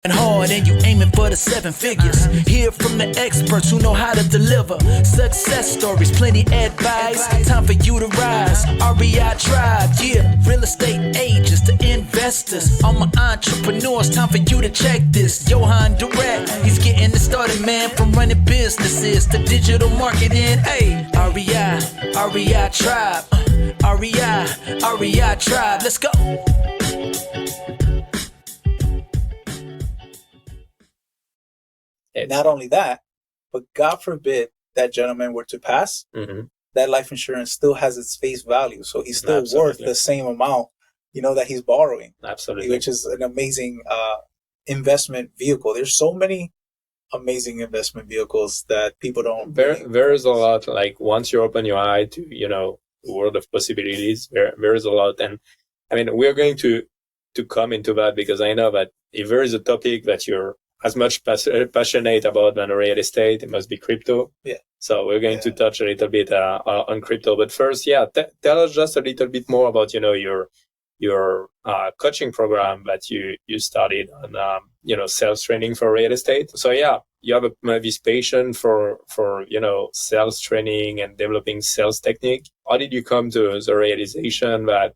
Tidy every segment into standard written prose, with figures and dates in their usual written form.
And hard and you aiming for the 7 figures. Hear from the experts who know how to deliver success stories, plenty advice. Time for you to rise. REI Tribe, yeah. Real estate agents to investors. All my entrepreneurs, time for you to check this. Johan Direct, he's getting it started, man. From running businesses to digital marketing. Hey, REI Tribe. REI Tribe. Let's go. Not only that, but God forbid that gentleman were to pass, that life insurance still has its face value. So he's still worth the same amount, that he's borrowing. Absolutely. Which is an amazing investment vehicle. There's so many amazing investment vehicles that people don't. There is a lot, like once you open your eye to, the world of possibilities, there is a lot. And I mean, we're going to come into that because I know that if there is a topic that you're as much passionate about than real estate, it must be crypto. Yeah. So we're going to touch a little bit on crypto. But first, tell us just a little bit more about, your coaching program that you started on, sales training for real estate. So you have this passion for sales training and developing sales technique. How did you come to the realization that,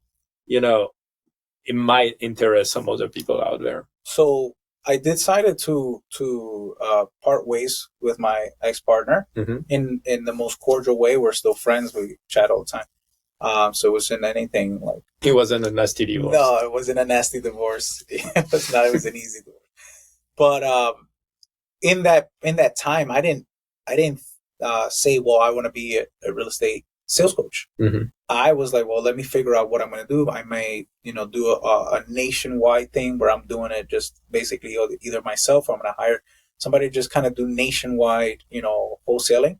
it might interest some other people out there? So I decided to part ways with my ex-partner in the most cordial way. We're still friends. We chat all the time. So it wasn't anything like... It wasn't a nasty divorce. No, it wasn't a nasty divorce. It was an easy divorce. But in that time, I didn't say, well, I want to be a real estate sales coach. I was like, well, let me figure out what I'm going to do. I may, do a nationwide thing where I'm doing it just basically either myself or I'm going to hire somebody to just kind of do nationwide, wholesaling.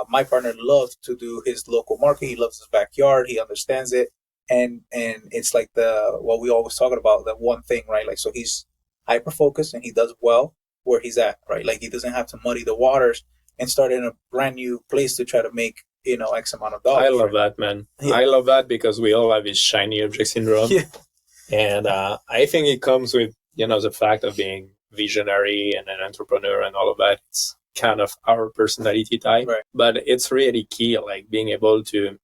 My partner loves to do his local market. He loves his backyard. He understands it. And it's like what we always talking about, the one thing, right? Like, so he's hyper focused and he does well where he's at, right? Like he doesn't have to muddy the waters and start in a brand new place to try to make, X amount of dollars. I love that, man. Yeah. I love that because we all have this shiny object syndrome. Yeah. And I think it comes with, the fact of being visionary and an entrepreneur and all of that. It's kind of our personality type. Right. But it's really key, like being able to,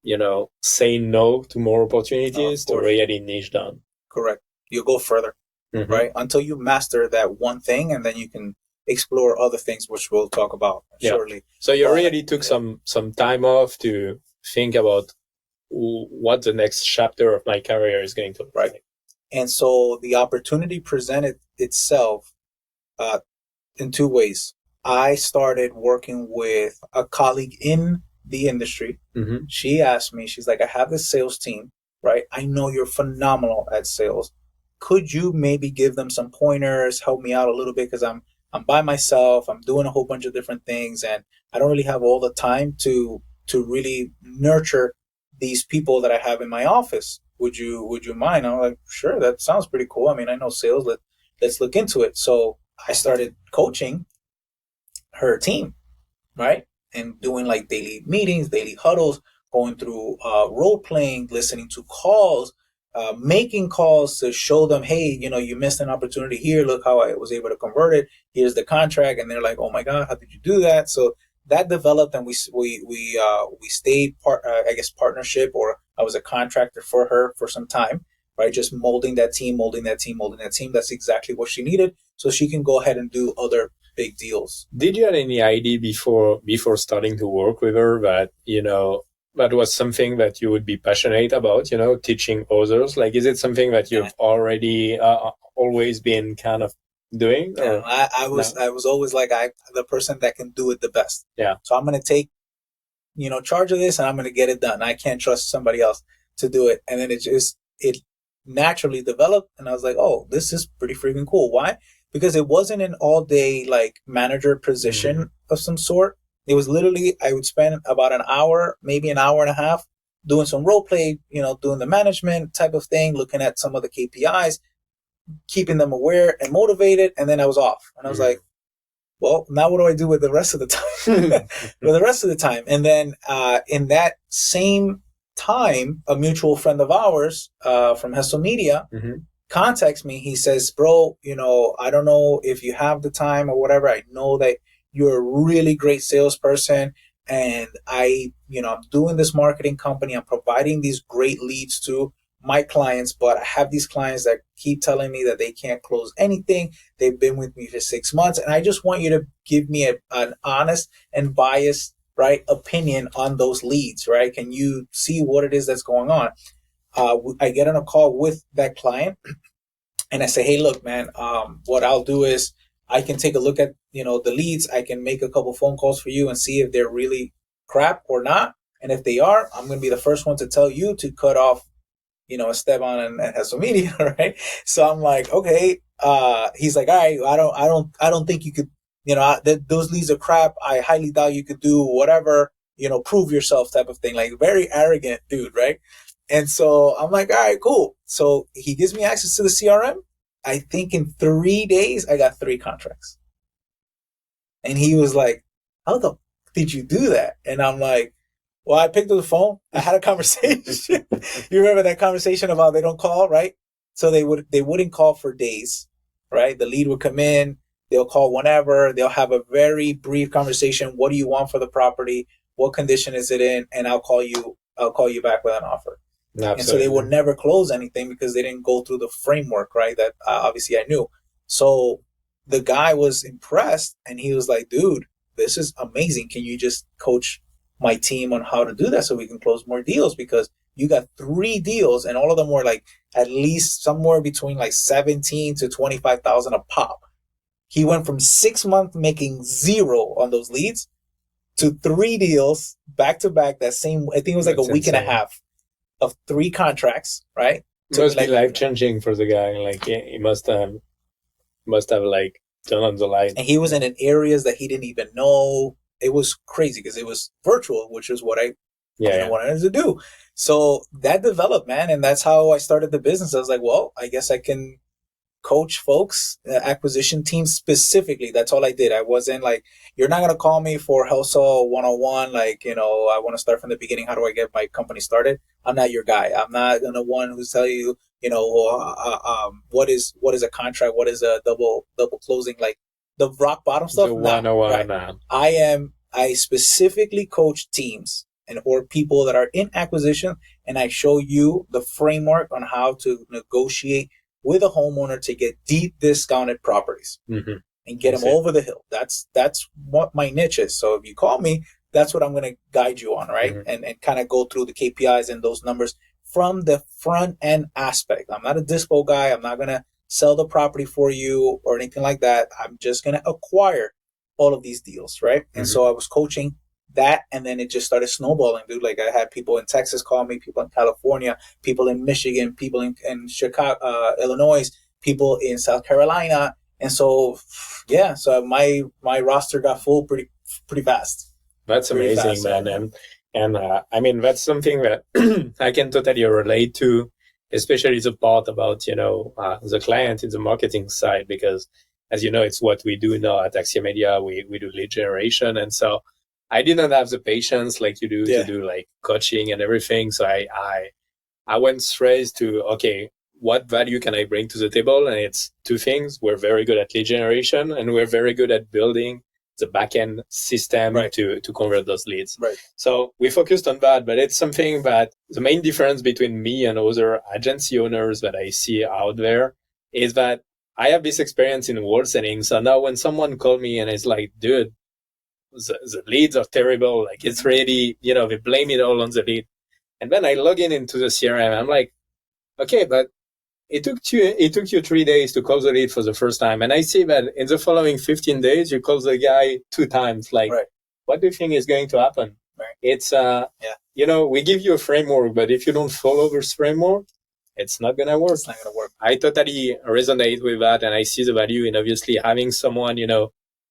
say no to more opportunities to really niche down. Correct. You go further, right? Until you master that one thing, and then you can explore other things, which we'll talk about shortly. So you really took some time off to think about what the next chapter of my career is going to look like. And so the opportunity presented itself in two ways. I started working with a colleague in the industry. She asked me, she's like, I have this sales team, right? I know you're phenomenal at sales. Could you maybe give them some pointers, help me out a little bit? Because I'm by myself. I'm doing a whole bunch of different things, and I don't really have all the time to really nurture these people that I have in my office. Would you mind? I'm like, sure, that sounds pretty cool. I mean, I know sales. Let's look into it. So I started coaching her team, right? And doing like daily meetings, daily huddles, going through role playing, listening to calls, making calls to show them, hey, you missed an opportunity here. Look how I was able to convert it. Here's the contract. And they're like, oh my God, how did you do that? So that developed, and we stayed partnership, or I was a contractor for her for some time, right? Just molding that team. That's exactly what she needed, so she can go ahead and do other big deals. Did you have any idea before starting to work with her that, that was something that you would be passionate about, teaching others? Like, is it something that you've already always been kind of doing? Yeah, I was always like the person that can do it the best. Yeah. So I'm going to take, charge of this, and I'm going to get it done. I can't trust somebody else to do it. And then it naturally developed, and I was like, oh, this is pretty freaking cool. Why? Because it wasn't an all day like manager position of some sort. It was literally, I would spend about an hour, maybe an hour and a half doing some role play, doing the management type of thing, looking at some of the KPIs, keeping them aware and motivated. And then I was off, and I was like, well, now what do I do with the rest of the time? And then in that same time, a mutual friend of ours from Hessel Media contacts me. He says, bro, I don't know if you have the time or whatever. I know that you're a really great salesperson, and I'm doing this marketing company. I'm providing these great leads to my clients, but I have these clients that keep telling me that they can't close anything. They've been with me for 6 months, and I just want you to give me an honest and biased, right, opinion on those leads, right? Can you see what it is that's going on? I get on a call with that client, and I say, hey, look, man, what I'll do is I can take a look at, the leads. I can make a couple phone calls for you and see if they're really crap or not. And if they are, I'm going to be the first one to tell you to cut off, Esteban and Heso Media, right? So I'm like, okay. He's like, all right, I don't think you could, those leads are crap. I highly doubt you could do whatever, prove yourself type of thing. Like, very arrogant dude, right? And so I'm like, all right, cool. So he gives me access to the CRM. I think in 3 days, I got 3 contracts. And he was like, how the did you do that? And I'm like, well, I picked up the phone. I had a conversation. You remember that conversation about they don't call, right? So they wouldn't call for days, right? The lead would come in. They'll call whenever. They'll have a very brief conversation. What do you want for the property? What condition is it in? And I'll call you back with an offer. Absolutely. And so they would never close anything because they didn't go through the framework, right? That obviously I knew. So the guy was impressed, and he was like, dude, this is amazing. Can you just coach my team on how to do that so we can close more deals? Because you got 3 deals, and all of them were like at least somewhere between like 17 to 25,000 a pop. He went from 6 months making 0 on those leads to 3 deals back to back. That same, I think it was like a week and a half of 3 contracts, right? It must be life changing for the guy. Like, he must have like turned on the light. And he was in areas that he didn't even know. It was crazy because it was virtual, which is what I wanted to do. So that developed, man, and that's how I started the business. I was like, well, I guess I can coach folks, acquisition teams specifically. That's all I did. I wasn't like, you're not going to call me for Household 101. Like, I want to start from the beginning. How do I get my company started? I'm not your guy. I'm not the one who's tell you, what is a contract? What is a double closing? Like the rock bottom stuff. The 101. Right. I specifically coach teams or people that are in acquisition, and I show you the framework on how to negotiate with a homeowner to get deep discounted properties and get them over the hill. That's what my niche is. So if you call me, that's what I'm going to guide you on, right? And kind of go through the KPIs and those numbers from the front end aspect. I'm not a dispo guy. I'm not going to sell the property for you or anything like that. I'm just going to acquire all of these deals, right? And so I was coaching that, and then it just started snowballing, dude. Like, I had people in Texas call me, people in California, people in Michigan, people in Chicago, Illinois, people in South Carolina. And so, so my roster got full pretty fast. That's amazing, man. And I mean, that's something that I can totally relate to, especially the part about, the client in the marketing side, because as you know, it's what we do now at Axiomedia. We do lead generation. And so I didn't have the patience like you do to do like coaching and everything. So I went straight to, okay, what value can I bring to the table? And it's 2 things. We're very good at lead generation, and we're very good at building the back-end system to convert those leads. Right. So we focused on that, but it's something that the main difference between me and other agency owners that I see out there is that I have this experience in wholesaling. So now when someone called me and it's like, dude, the leads are terrible. Like, it's really, they blame it all on the lead. And then I log into the CRM. I'm like, okay, but it took you 3 days to call the lead for the first time. And I see that in the following 15 days, you call the guy 2 times. Like, what do you think is going to happen? Right. It's, we give you a framework, but if you don't follow this framework, it's not going to work. It's not going to work. I totally resonate with that. And I see the value in obviously having someone,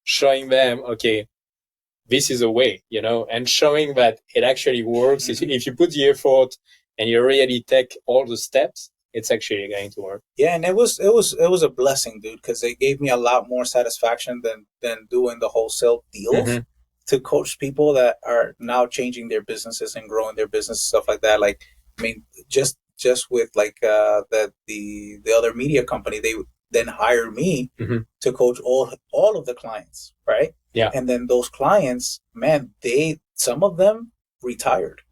showing them, okay, this is a way, and showing that it actually works. If you put the effort and you really take all the steps, it's actually going to work. Yeah, and it was a blessing, dude, because it gave me a lot more satisfaction than doing the wholesale deals to coach people that are now changing their businesses and growing their business, stuff like that. Like, I mean, just just with like the other media company, they would then hire me to coach all of the clients, right? Yeah. And then those clients, man, some of them retired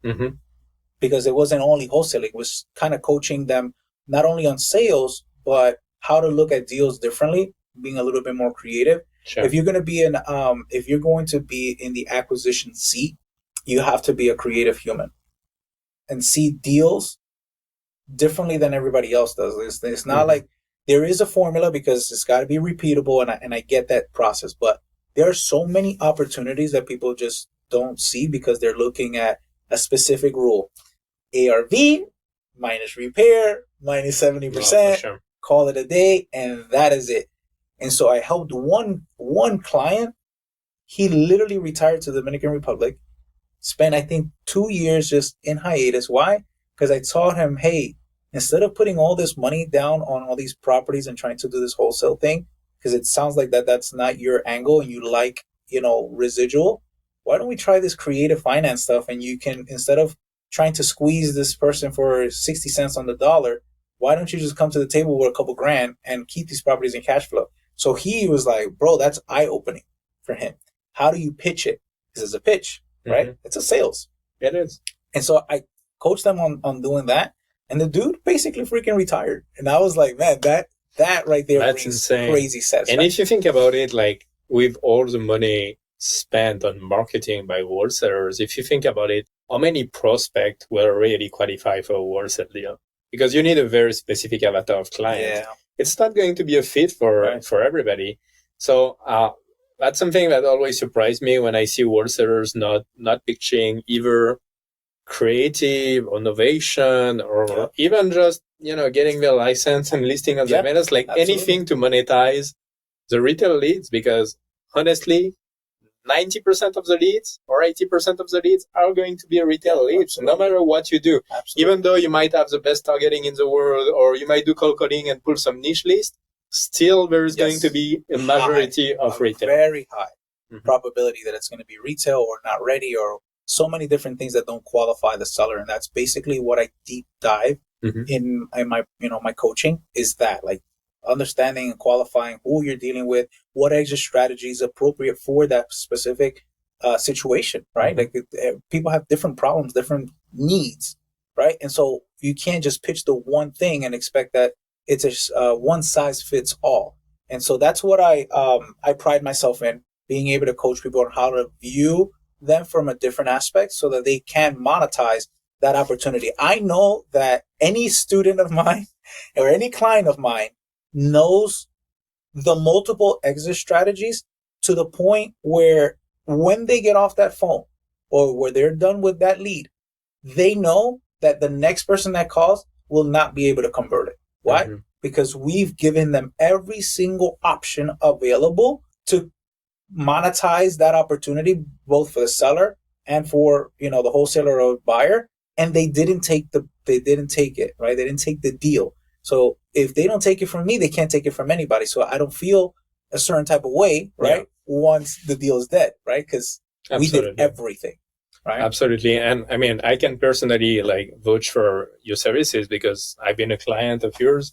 because it wasn't only wholesaling. It was kind of coaching them not only on sales, but how to look at deals differently, being a little bit more creative. Sure. If you're going to be in the acquisition seat, you have to be a creative human and see deals differently than everybody else does. It's not like there is a formula because it's got to be repeatable, and I get that process. But there are so many opportunities that people just don't see because they're looking at a specific rule. ARV minus repair minus 70%. Sure. Call it a day, and that is it. And so I helped one client. He literally retired to the Dominican Republic, spent I think 2 years just in hiatus. Why? Because I taught him, hey, instead of putting all this money down on all these properties and trying to do this wholesale thing, because it sounds like that's not your angle and you like, residual, why don't we try this creative finance stuff? And you can, instead of trying to squeeze this person for 60 cents on the dollar, why don't you just come to the table with a couple grand and keep these properties in cash flow? So he was like, bro, that's eye-opening for him. How do you pitch it? This is a pitch, right? It's a sales. It is. And so I coached them on doing that. And the dude basically freaking retired. And I was like, man, that right there that's brings insane. Crazy satisfaction. And if you think about it, like with all the money spent on marketing by wholesalers, if you think about it, how many prospects will really qualify for a wholesale deal? Because you need a very specific avatar of client. Yeah. It's not going to be a fit for everybody. So that's something that always surprised me when I see wholesalers not pitching either creative or novation or even just getting their license and listing on the MLS, like anything to monetize the retail leads, because honestly 90% of the leads or 80% of the leads are going to be retail leads, no matter what you do. Even though you might have the best targeting in the world, or you might do cold calling and pull some niche list, still there is going to be a majority of retail. Very high probability that it's going to be retail or not ready, or so many different things that don't qualify the seller. And that's basically what I deep dive in my my coaching, is that, like, understanding and qualifying who you're dealing with, what exit strategy is appropriate for that specific situation, right? Like people have different problems, different needs, right? And so you can't just pitch the one thing and expect that it's a one size fits all. And so that's what I pride myself in, being able to coach people on how to view them from a different aspect so that they can monetize that opportunity. I know that any student of mine or any client of mine knows the multiple exit strategies to the point where when they get off that phone or where they're done with that lead, they know that the next person that calls will not be able to convert it. Why? Because we've given them every single option available to monetize that opportunity, both for the seller and for the wholesaler or buyer. And they didn't take it, right? They didn't take the deal. So if they don't take it from me, they can't take it from anybody. So I don't feel a certain type of way, right? Once the deal is dead, right? Because we did everything, right? Absolutely. And I mean, I can personally vouch for your services because I've been a client of yours,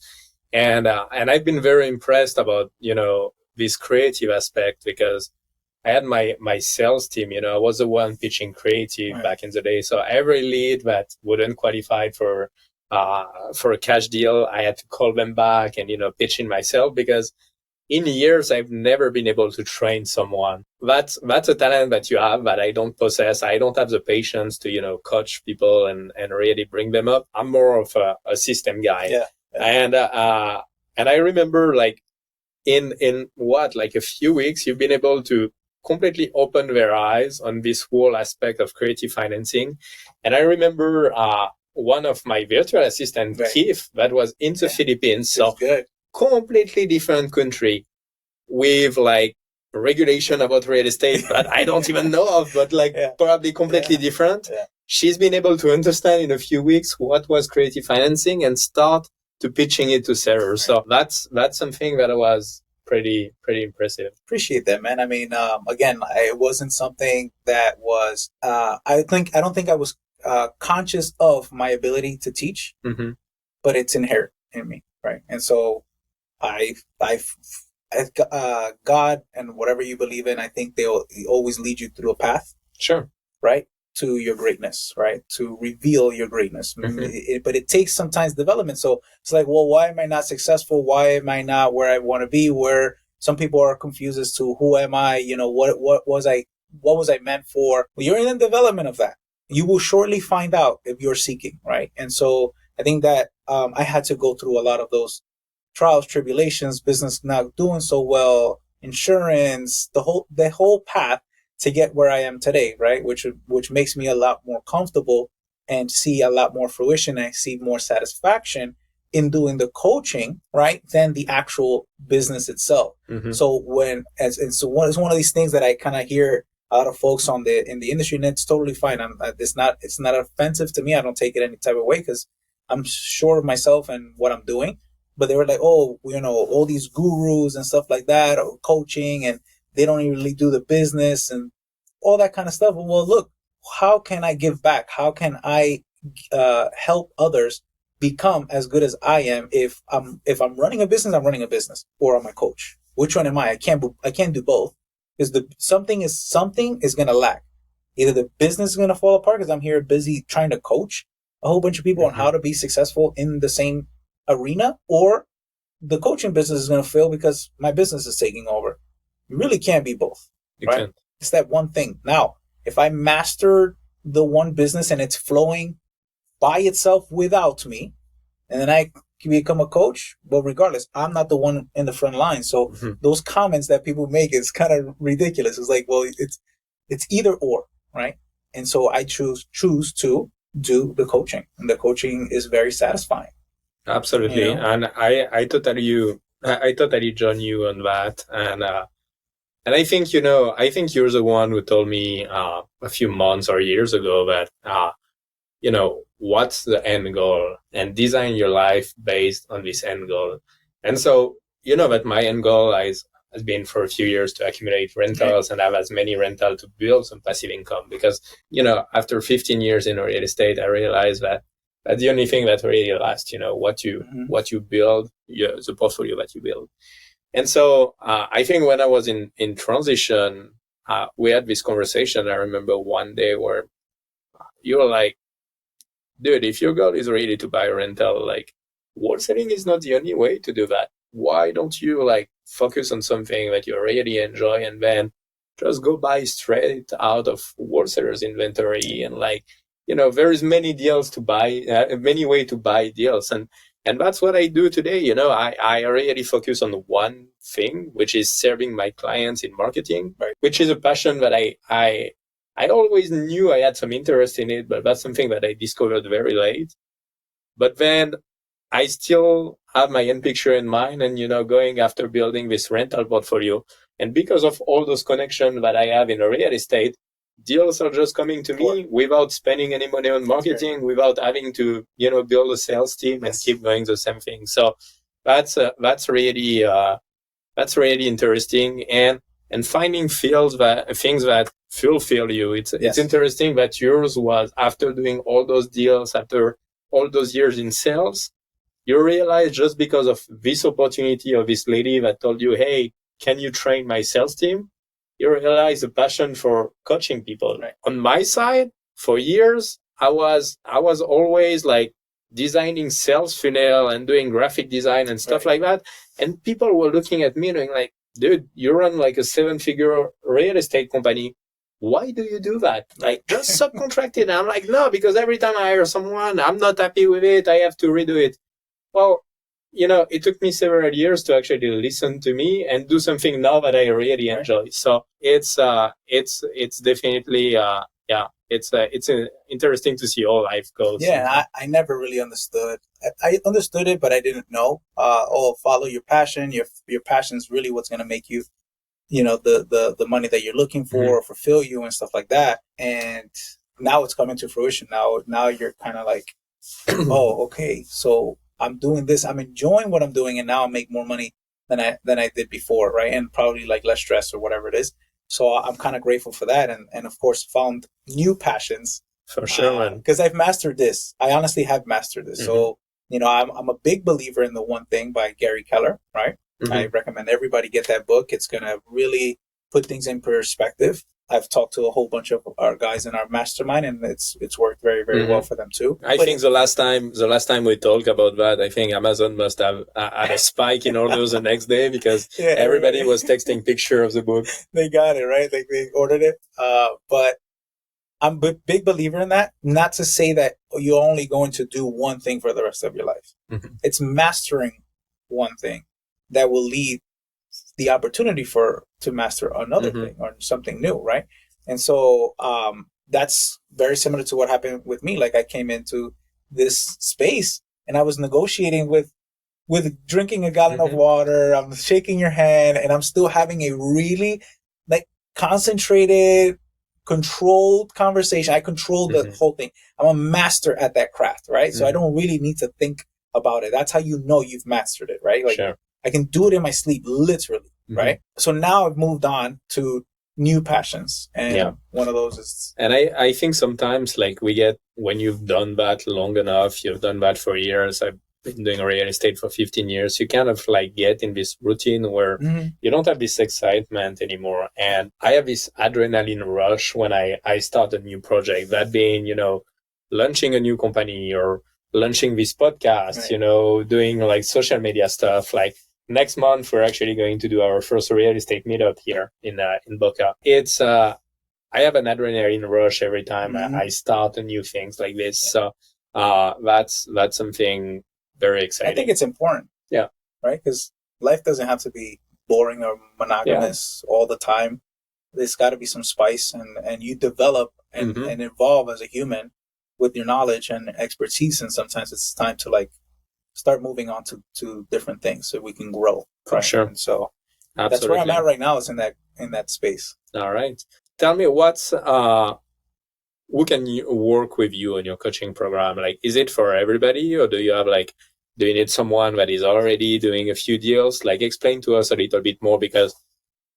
and I've been very impressed about, this creative aspect, because I had my sales team, I was the one pitching creative back in the day. So every lead that wouldn't qualify for a cash deal, I had to call them back and, pitch in myself, because in years, I've never been able to train someone. That's a talent that you have that I don't possess. I don't have the patience to, coach people and really bring them up. I'm more of a system guy. Yeah. And I remember in a few weeks, you've been able to completely open their eyes on this whole aspect of creative financing. And I remember, one of my virtual assistants, Keith, that was in the Philippines. So completely different country with regulation about real estate that I don't even know of, but probably completely different. Yeah. She's been able to understand in a few weeks what was creative financing and start to pitching it to sellers. So that's something that was pretty impressive. Appreciate that, man. I mean, again, it wasn't something that was, I don't think I was conscious of my ability to teach, but it's inherent in me, right? And so God and whatever you believe in, I think they'll always lead you through a path. Sure. Right? To your greatness, right? To reveal your greatness. But it takes sometimes development. So it's like, well, why am I not successful? Why am I not where I want to be? Where some people are confused as to who am I? You know, what was I meant for? Well, you're in the development of that. You will shortly find out if you're seeking, right? And so I think that I had to go through a lot of those trials, tribulations, business not doing so well, insurance, the whole path to get where I am today, right? Which makes me a lot more comfortable and see a lot more fruition. I see more satisfaction in doing the coaching, right, than the actual business itself. So it's one of these things that I kind of hear a lot of folks in the industry, and it's totally fine. It's not offensive to me. I don't take it any type of way because I'm sure of myself and what I'm doing. But they were like, oh, you know, all these gurus and stuff like that, or coaching, and they don't even really do the business and all that kind of stuff. Well, look, how can I give back? How can I help others become as good as I am? If I'm running a business, I'm running a business, or I'm a coach. Which one am I? I can't do both, because something is going to lack. Either the business is going to fall apart because I'm here busy trying to coach a whole bunch of people on how to be successful in the same arena, or the coaching business is going to fail because my business is taking over. You really can't be both, right? It's that one thing. Now, if I master the one business and it's flowing by itself without me, and then I can become a coach, well, regardless, I'm not the one in the front line. So those comments that people make is kind of ridiculous. It's like, well, it's either or, right? And so I choose to do the coaching, and the coaching is very satisfying. Absolutely. You know? And I totally join you on that. And I think, I think you're the one who told me a few months or years ago that, what's the end goal, and design your life based on this end goal. And so, that my end goal has been for a few years to accumulate rentals and have as many rentals to build some passive income. Because, after 15 years in real estate, I realized that that's the only thing that really lasts, what you build, the portfolio that you build. And so I think when I was in transition, we had this conversation. I remember one day where you were like, dude, if your goal is really to buy a rental, like, wholesaling is not the only way to do that. Why don't you focus on something that you really enjoy, and then just go buy straight out of wholesalers' inventory? And there is many deals to buy, many ways to buy deals. And that's what I do today. I really focus on one thing, which is serving my clients in marketing, which is a passion that I always knew I had some interest in it, but that's something that I discovered very late. But then I still have my end picture in mind and, going after building this rental portfolio. And because of all those connections that I have in real estate, deals are just coming to me without spending any money on marketing, without having to, build a sales team and keep going the same thing. So that's really interesting. And finding things that fulfill you. It's interesting that yours was after doing all those deals, after all those years in sales, you realize just because of this opportunity of this lady that told you, hey, can you train my sales team? You realize the passion for coaching people. Right. On my side, for years, I was always designing sales funnel and doing graphic design and stuff like that. And people were looking at me and dude, you run a 7-figure real estate company. Why do you do that? Just subcontract it. And I'm like, no, because every time I hire someone, I'm not happy with it. I have to redo it. Well, it took me several years to actually listen to me and do something now that I really enjoy. So it's definitely, it's interesting to see all life goes. Yeah, I never really understood. I understood it, but I didn't know. Follow your passion. Your passion is really what's going to make you, the money that you're looking for, or fulfill you and stuff like that. And now it's coming to fruition. Now you're kind of like, oh, okay, so I'm doing this. I'm enjoying what I'm doing, and now I make more money than I did before, right? And probably less stress or whatever it is. So I'm kind of grateful for that, and of course found new passions For sure, man. Because I've mastered this. I honestly have mastered this. So, I'm a big believer in The One Thing by Gary Keller, right? I recommend everybody get that book. It's going to really put things in perspective. I've talked to a whole bunch of our guys in our mastermind, and it's worked very, very well for them too. I think the last time we talked about that, I think Amazon must have had a spike in orders the next day because everybody was texting picture of the book. They got it, right? They ordered it. But I'm a big believer in that. Not to say that you're only going to do one thing for the rest of your life. It's mastering one thing that will lead the opportunity to master another thing or something new, right? And so that's very similar to what happened with me. Like I came into this space and I was negotiating with drinking a gallon of water. I'm shaking your hand and I'm still having a really like concentrated, controlled conversation. I control the whole thing. I'm a master at that craft, right? So I don't really need to think about it. That's how you know you've mastered it, right? Like I can do it in my sleep, literally, right? So now I've moved on to new passions. And one of those is... And I think sometimes like when you've done that long enough, you've done that for years. I've been doing real estate for 15 years. You kind of like get in this routine where you don't have this excitement anymore. And I have this adrenaline rush when I start a new project, that being, launching a new company or launching this podcast, doing like social media stuff. Like next month, we're actually going to do our first real estate meetup here in Boca. It's, I have an adrenaline rush every time I start a new things like this. So, that's something very exciting. I think it's important. Yeah. Right. Because life doesn't have to be boring or monogamous all the time. There's got to be some spice and you develop and evolve as a human with your knowledge and expertise. And sometimes it's time to like start moving on to different things so we can grow. For sure. And so that's where I'm at right now, is in that space. All right. Tell me who can you work with you in your coaching program? Like, is it for everybody or do you need someone that is already doing a few deals? Like, explain to us a little bit more, because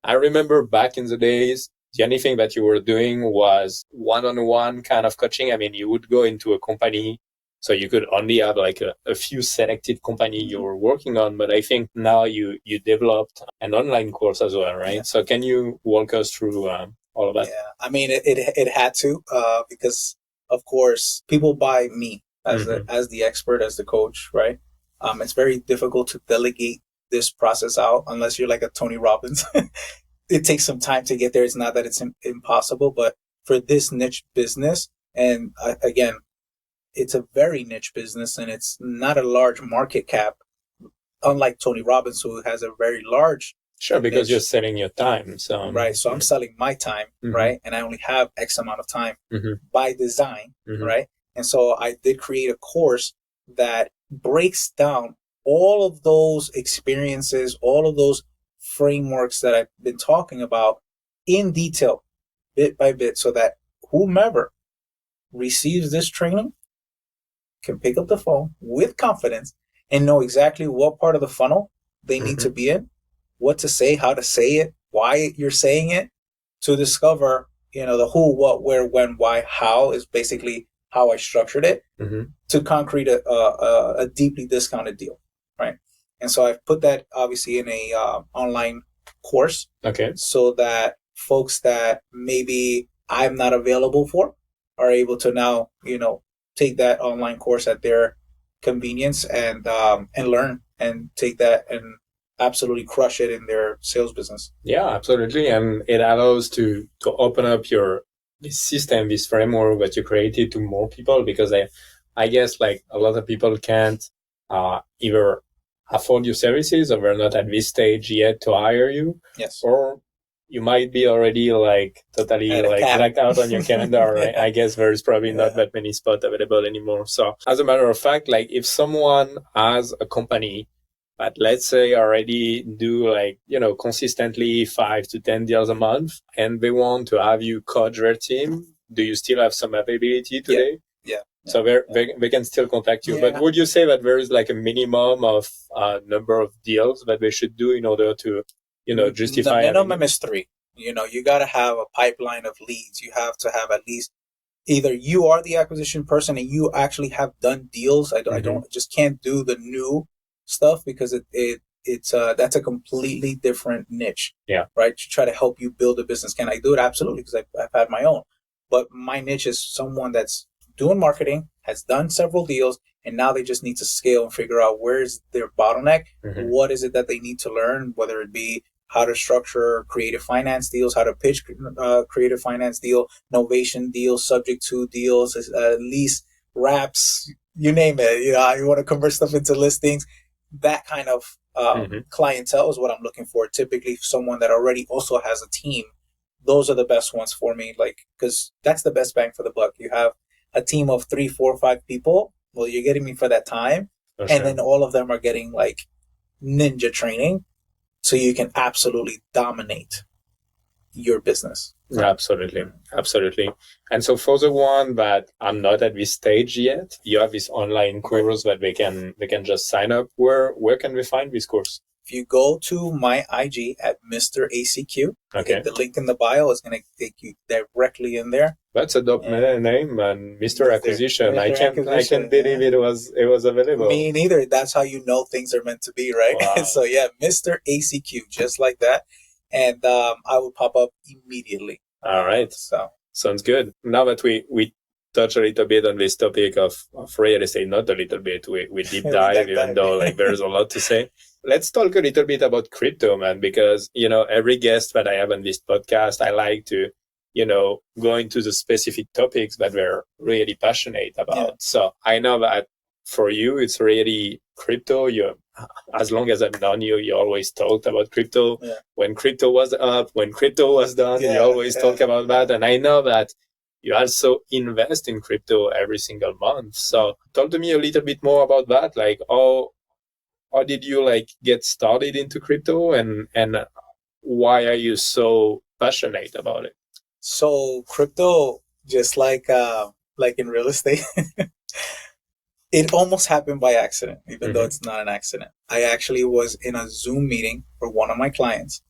I remember back in the days, the only thing that you were doing was one-on-one kind of coaching. I mean, you would go into a company, so you could only have like a few selected company you were working on. But I think now you developed an online course as well, right? Yeah. So can you walk us through all of that? Yeah, I mean, it had to, because of course people buy me as the expert, as the coach, right? It's very difficult to delegate this process out unless you're like a Tony Robbins. It takes some time to get there. It's not that it's impossible, but for this niche business, and again, it's a very niche business and it's not a large market cap, unlike Tony Robbins, who has a very large. Sure, because you're selling your time. So right. So I'm selling my time, right? And I only have X amount of time by design, right? And so I did create a course that breaks down all of those experiences, all of those frameworks that I've been talking about in detail, bit by bit, so that whomever receives this training can pick up the phone with confidence and know exactly what part of the funnel they need to be in, what to say, how to say it, why you're saying it, to discover, the who, what, where, when, why, how is basically how I structured it to concrete a deeply discounted deal, right? And so I've put that obviously in a online course, so that folks that maybe I'm not available for are able to now, take that online course at their convenience and learn and take that and absolutely crush it in their sales business. Yeah, absolutely. And it allows to open up this system, this framework that you created to more people, because I guess like a lot of people can't either afford your services or they're not at this stage yet to hire you. Yes. Or you might be already like totally like blacked out on your calendar, right? I guess there's probably not that many spots available anymore. So as a matter of fact, like if someone has a company that, let's say, already do like, consistently 5 to 10 deals a month, and they want to have you coach their team, do you still have some availability today? Yeah. So they can still contact you. Yeah. But would you say that there is like a minimum of number of deals that they should do in order to, justify? The minimum is 3. You got to have a pipeline of leads. You have to have at least either you are the acquisition person and you actually have done deals. I don't just can't do the new stuff because it's that's a completely different niche. Yeah. Right. To try to help you build a business. Can I do it? Absolutely. Because I've had my own, but my niche is someone that's doing marketing, has done several deals, and now they just need to scale and figure out where's their bottleneck. What is it that they need to learn, whether it be how to structure creative finance deals, how to pitch creative finance deal, novation deals, subject to deals, lease, wraps, you name it. You know, you want to convert stuff into listings. That kind of clientele is what I'm looking for. Typically, someone that already also has a team. Those are the best ones for me, like, because that's the best bang for the buck. You have a team of 3, 4, 5 people. Well, you're getting me for that time. And then all of them are getting like ninja training. So you can absolutely dominate your business. Absolutely. And so for the one that I'm not at this stage yet, you have this online course that they can just sign up. Where can we find this course? If you go to my IG at Mr. ACQ, the link in the bio is going to take you directly in there. That's a dope name, and Mr. Acquisition. I can't believe it was available. Me neither. That's how you know things are meant to be, right? Wow. So yeah, Mr. ACQ, just like that, and I will pop up immediately. All right. So sounds good. Now that we touch a little bit on this topic of real estate, not a little bit, we deep dive, even though like there's a lot to say. Let's talk a little bit about crypto, man, because, you know, every guest that I have on this podcast, I like to, you know, go into the specific topics that we're really passionate about. Yeah. So I know that for you, it's really crypto. As long as I've known you, you always talked about crypto. Yeah. When crypto was up, when crypto was down, you always talk about that. And I know that you also invest in crypto every single month. So talk to me a little bit more about that. Like, how did you like get started into crypto, and why are you so passionate about it? So crypto, just like in real estate, it almost happened by accident, even though it's not an accident. I actually was in a Zoom meeting for one of my clients,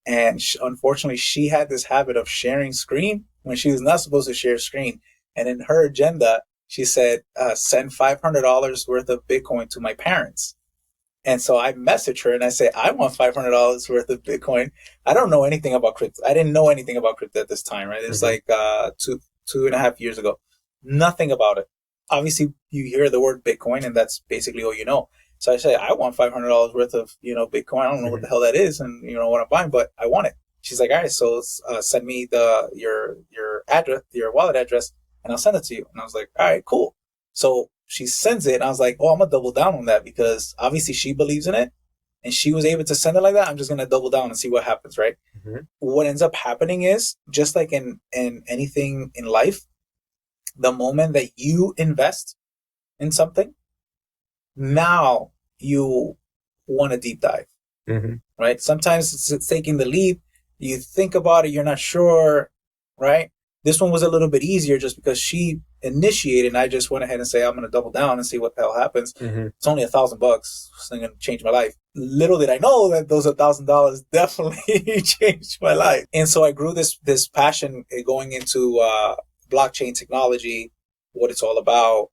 and unfortunately, she had this habit of sharing screen when she was not supposed to share screen. And in her agenda, she said, "Send $500 worth of Bitcoin to my parents." And so I messaged her and I say, I want $500 worth of Bitcoin. I don't know anything about crypto. I didn't know anything about crypto at this time, right? It was like 2.5 years ago. Nothing about it. Obviously, you hear the word Bitcoin and that's basically all you know. So I say, I want $500 worth of, Bitcoin. I don't know what the hell that is and, what I'm buying, but I want it. She's like, all right, so send me your address, your wallet address, and I'll send it to you. And I was like, all right, cool. So she sends it, and I was like, oh, I'm going to double down on that because obviously she believes in it, and she was able to send it like that. I'm just going to double down and see what happens, right? What ends up happening is, just like in anything in life, the moment that you invest in something, now you want to deep dive, right? Sometimes it's taking the leap. You think about it, you're not sure, right? This one was a little bit easier just because she initiated, and I just went ahead and say, I'm going to double down and see what the hell happens. It's only $1,000. It's not going to change my life. Little did I know that those $1,000 definitely changed my life. And so I grew this passion going into blockchain technology, what it's all about,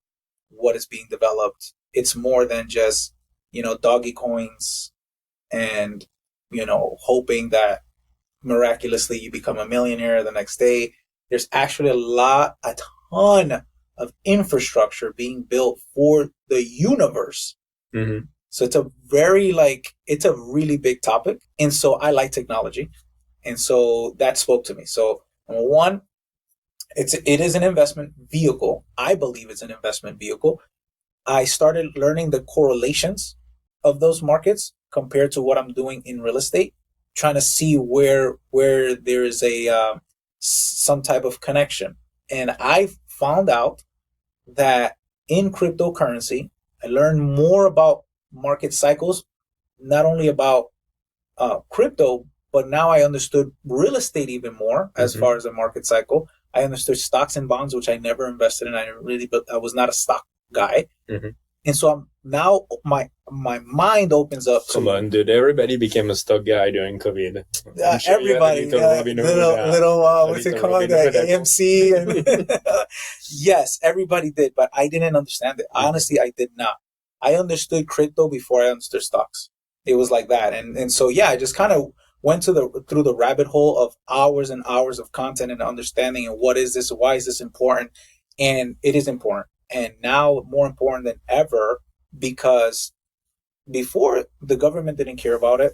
what is being developed. It's more than just, doggy coins and, hoping that miraculously you become a millionaire the next day. There's actually a ton of infrastructure being built for the universe. So it's it's a really big topic. And so I like technology. And so that spoke to me. So number one, it is an investment vehicle. I believe it's an investment vehicle. I started learning the correlations of those markets compared to what I'm doing in real estate, trying to see where there is some type of connection. And I found out that in cryptocurrency, I learned more about market cycles, not only about crypto, but now I understood real estate even more as far as a market cycle. I understood stocks and bonds, which I never invested in. I was not a stock guy. And so now my mind opens up to, come on, dude, everybody became a stock guy during COVID. Sure everybody, little what's it called, AMC, and yes, everybody did, but I didn't understand it. Honestly, I did not. I understood crypto before I understood stocks. It was like that, and so yeah, I just kind of went through the rabbit hole of hours and hours of content and understanding, and what is this, why is this important, and it is important, and now more important than ever, because before, the government didn't care about it.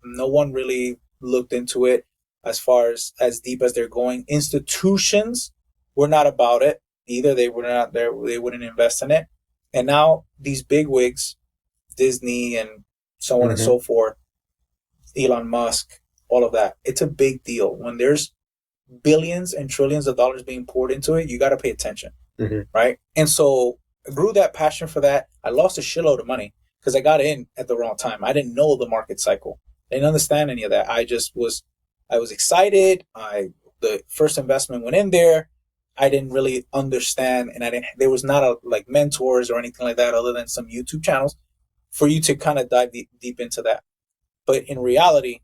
No one really looked into it as far as deep as they're going. Institutions were not about it either. They were not there. They wouldn't invest in it. And now these big wigs, Disney and so on and so forth, Elon Musk, all of that. It's a big deal. When there's billions and trillions of dollars being poured into it, you got to pay attention, right? And so I grew that passion for that. I lost a shitload of money because I got in at the wrong time. I didn't know the market cycle. I didn't understand any of that. I was excited. The first investment went in there. I didn't really understand, and there was not like mentors or anything like that other than some YouTube channels for you to kind of dive deep into that. But in reality,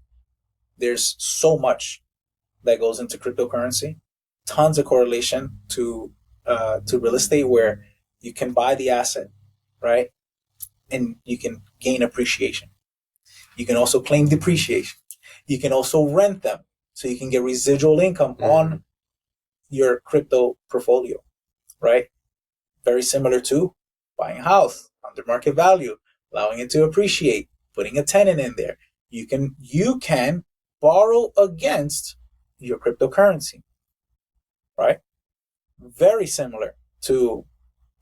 there's so much that goes into cryptocurrency, tons of correlation to real estate, where you can buy the asset, right? And you can gain appreciation. You can also claim depreciation. You can also rent them, so you can get residual income on your crypto portfolio, right? Very similar to buying a house under market value, allowing it to appreciate, putting a tenant in there. You can borrow against your cryptocurrency, right? Very similar to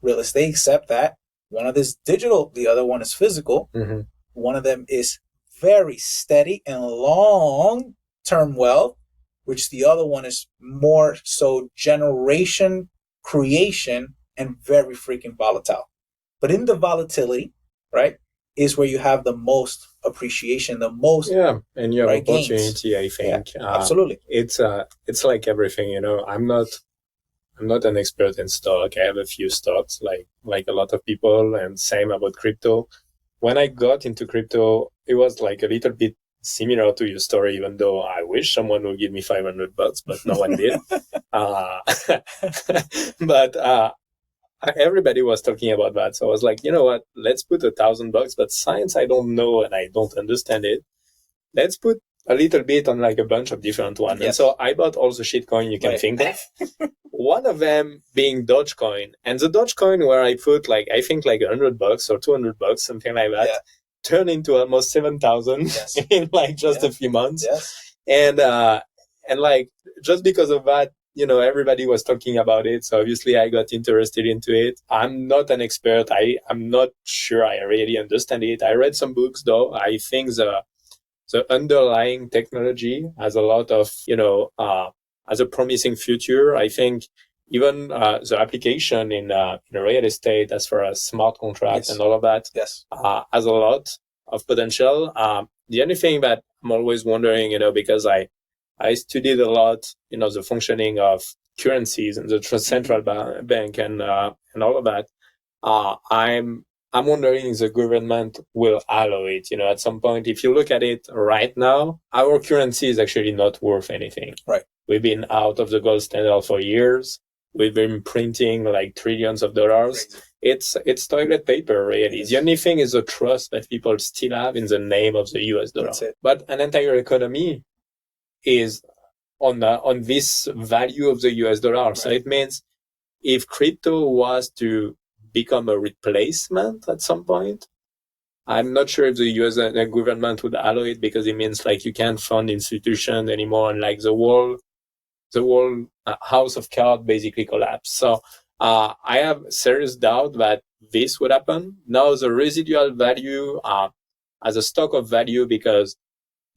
real estate, except that one of this digital, the other one is physical. One of them is very steady and long-term wealth, which the other one is more so generation creation and very freaking volatile. But in the volatility, right, is where you have the most appreciation, the most and you have opportunity. Gains. I think absolutely. It's like everything, you know. I'm not an expert in stock. I have a few stocks, like a lot of people, and same about crypto. When I got into crypto, it was like a little bit similar to your story, even though I wish someone would give me $500, but no one did. But everybody was talking about that. So I was like, you know what? Let's put $1,000, but science I don't know and I don't understand it. Let's put a little bit on like a bunch of different ones. Yes. And so I bought all the shitcoin you can think of. One of them being Dogecoin. And the Dogecoin where I put like, I think like $100 or $200, something like that, turned into almost 7,000 in like just a few months. And like, just because of that, you know, everybody was talking about it. So obviously I got interested into it. I'm not an expert. I'm not sure I really understand it. I read some books though. I think the underlying technology has a lot of, you know, has a promising future. I think even the application in real estate as far as smart contracts and all of that has a lot of potential. The only thing that I'm always wondering, you know, because I studied a lot, you know, the functioning of currencies and the central bank and all of that. I'm wondering if the government will allow it. You know, at some point, if you look at it right now, our currency is actually not worth anything. Right. We've been out of the gold standard for years. We've been printing like trillions of dollars. Crazy. It's toilet paper, really. The only thing is the trust that people still have in the name of the US dollar. That's it. But an entire economy is on this value of the US dollar. Right. So it means if crypto was to become a replacement at some point, I'm not sure if the US government would allow it, because it means like you can't fund institutions anymore, and like the whole house of cards basically collapse. So I have serious doubt that this would happen. Now the residual value as a stock of value, because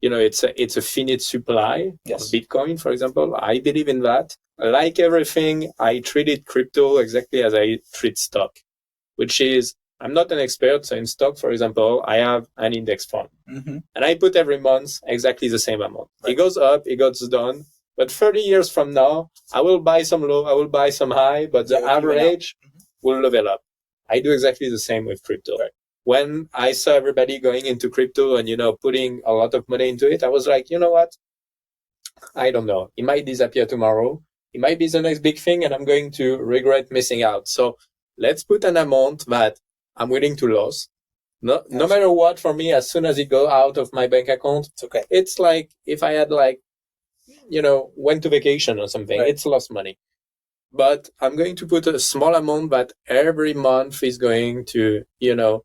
you know it's a finite supply of Bitcoin, for example. I believe in that. Like everything, I treated crypto exactly as I treat stock, which is, I'm not an expert. So in stock, for example, I have an index fund and I put every month exactly the same amount. Right. It goes up, it goes down. But 30 years from now, I will buy some low, I will buy some high, but the average will level up. I do exactly the same with crypto. Right. When I saw everybody going into crypto and, putting a lot of money into it, I was like, you know what? I don't know. It might disappear tomorrow. It might be the next big thing and I'm going to regret missing out. So let's put an amount that I'm willing to lose. No matter what, for me, as soon as it goes out of my bank account, it's okay. It's like if I had went to vacation or something, right. It's lost money. But I'm going to put a small amount that every month is going to, I'm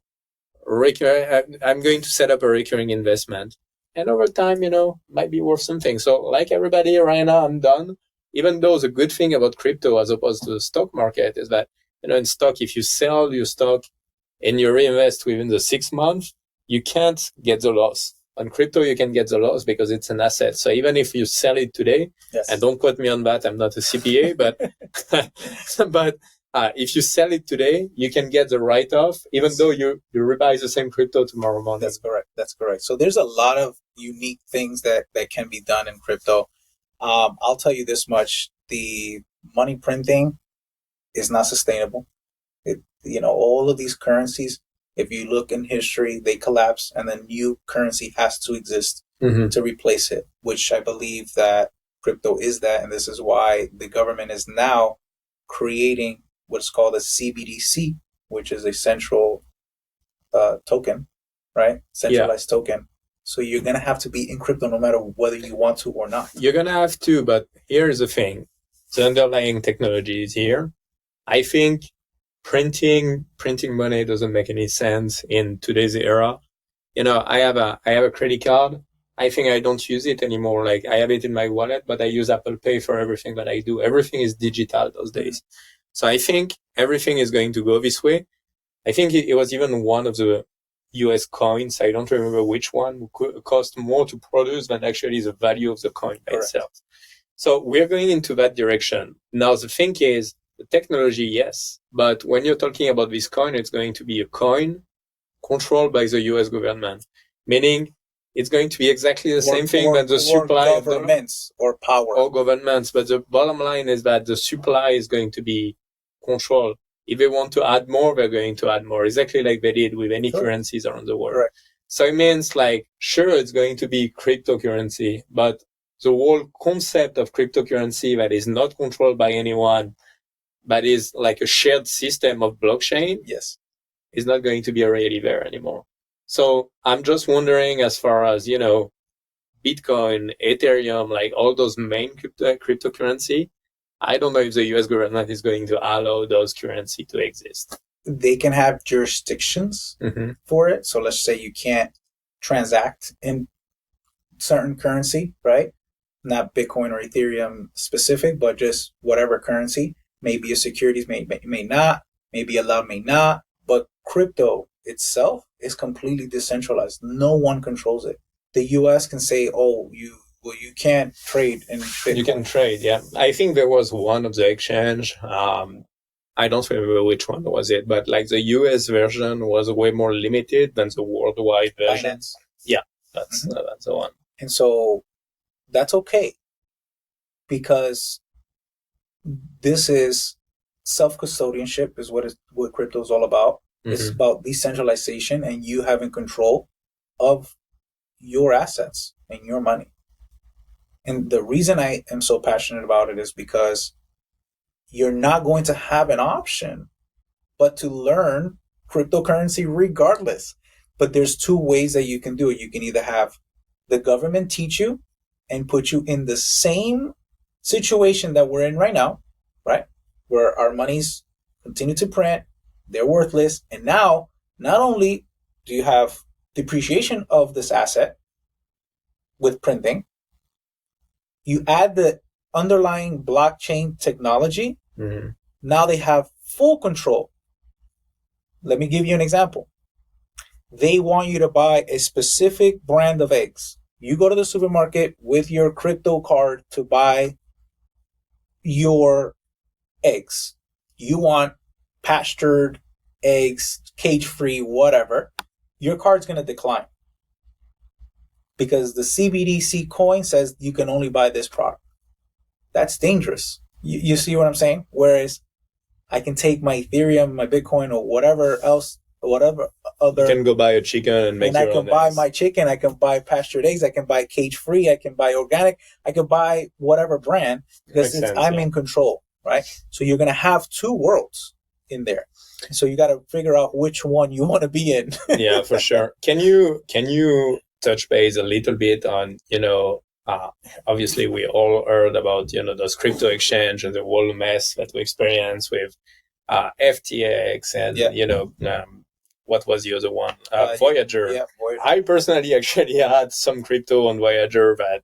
going to set up a recurring investment. And over time, might be worth something. So like everybody right now, I'm done. Even though the good thing about crypto as opposed to the stock market is that, in stock, if you sell your stock and you reinvest within the 6 months, you can't get the loss. On crypto, you can get the loss because it's an asset. So even if you sell it today, yes. And don't quote me on that, I'm not a CPA, but if you sell it today, you can get the write-off, even though you rebuy the same crypto tomorrow morning. That's correct. So there's a lot of unique things that can be done in crypto. I'll tell you this much: the money printing is not sustainable. All of these currencies, if you look in history, they collapse and then new currency has to exist to replace it, which I believe that crypto is that. And this is why the government is now creating what's called a CBDC, which is a central token, right? Centralized token. So you're going to have to be in crypto no matter whether you want to or not. You're going to have to, but here's the thing. The underlying technology is here. I think printing money doesn't make any sense in today's era. I have a credit card. I think I don't use it anymore. Like I have it in my wallet, but I use Apple Pay for everything that I do. Everything is digital those days. So I think everything is going to go this way. I think it was even one of the US coins, I don't remember which one, cost more to produce than actually the value of the coin by itself. So we're going into that direction. Now the thing is, the technology, yes, but when you're talking about this coin, it's going to be a coin controlled by the US government, meaning it's going to be exactly the same thing that the supply of governments or power. Or governments, but the bottom line is that the supply is going to be controlled. If they want to add more, they're going to add more, exactly like they did with any currencies around the world. Correct. So it means sure, it's going to be cryptocurrency, but the whole concept of cryptocurrency that is not controlled by anyone, but is like a shared system of blockchain, yes, is not going to be really there anymore. So I'm just wondering, as far as, Bitcoin, Ethereum, like all those main cryptocurrency, I don't know if the US government is going to allow those currency to exist. They can have jurisdictions for it. So let's say you can't transact in certain currency, right? Not Bitcoin or Ethereum specific, but just whatever currency. Maybe a securities may not, maybe allowed, may not. But crypto itself is completely decentralized. No one controls it. The US can say, you can't trade in Bitcoin. You can trade, yeah. I think there was one of the exchange. I don't remember which one was it, but the US version was way more limited than the worldwide version. Binance. Yeah, that's the one. And so that's okay, because this is self-custodianship is what crypto is all about. It's about decentralization and you having control of your assets and your money. And the reason I am so passionate about it is because you're not going to have an option but to learn cryptocurrency regardless. But there's two ways that you can do it. You can either have the government teach you and put you in the same situation that we're in right now, right? Where our monies continue to print, they're worthless. And now, not only do you have depreciation of this asset with printing, you add the underlying blockchain technology. Now they have full control. Let me give you an example. They want you to buy a specific brand of eggs. You go to the supermarket with your crypto card to buy your eggs. You want pastured eggs, cage-free, whatever. Your card's going to decline because the CBDC coin says you can only buy this product. That's dangerous. You see what I'm saying? Whereas I can take my Ethereum, my Bitcoin, or whatever else, whatever other. You can go buy a chicken and make your own I can buy eggs. my chicken. I can buy pastured eggs. I can buy cage-free. I can buy organic. I can buy whatever brand because I'm in control, right? So you're gonna have two worlds in there. So you got to figure out which one you want to be in. Yeah, for sure. Can you touch base a little bit on, obviously we all heard about, those crypto exchange and the whole mess that we experienced with FTX and, what was the other one? Voyager. Yeah, Voyager. I personally actually had some crypto on Voyager that,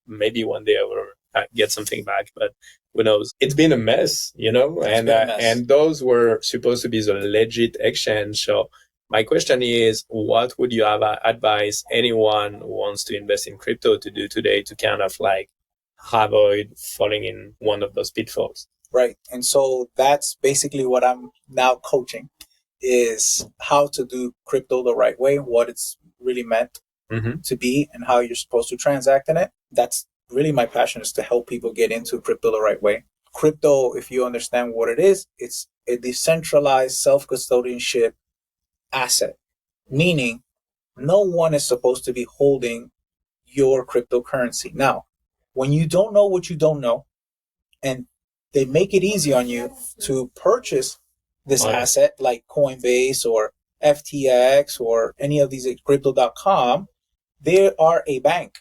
maybe one day I will get something back, but who knows? It's been a mess, and those were supposed to be the legit exchange. So my question is, what would you have advise anyone who wants to invest in crypto to do today to kind of like avoid falling in one of those pitfalls? Right. And so that's basically what I'm now coaching, is how to do crypto the right way, what it's really meant to be, and how you're supposed to transact in it. That's really my passion, is to help people get into crypto the right way. Crypto, if you understand what it is, it's a decentralized self-custodianship asset, meaning no one is supposed to be holding your cryptocurrency. Now, when you don't know what you don't know, and they make it easy on you to purchase this asset like Coinbase or FTX or any of these crypto.com, they are a bank.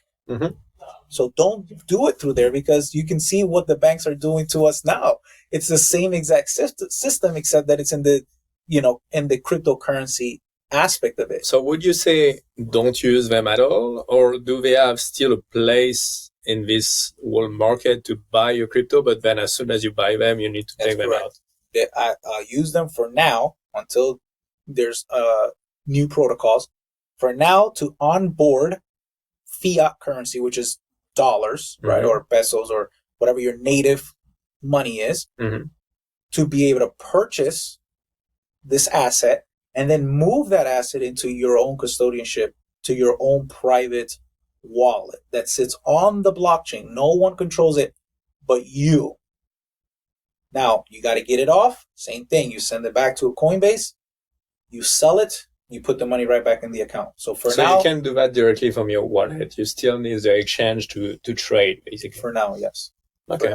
So don't do it through there, because you can see what the banks are doing to us now. It's the same exact system, except that it's in the, in the cryptocurrency aspect of it. So would you say don't use them at all, or do they have still a place in this whole market to buy your crypto, but then as soon as you buy them, you need to take them out? I use them for now until there's new protocols. For now, to onboard fiat currency, which is dollars, right, or pesos, or whatever your native money is, to be able to purchase this asset and then move that asset into your own custodianship, to your own private wallet that sits on the blockchain. No one controls it but you. Now, you got to get it off. Same thing. You send it back to a Coinbase, you sell it, you put the money right back in the account. So now, you can do that directly from your wallet. You still need the exchange to trade, basically. For now, yes. Okay.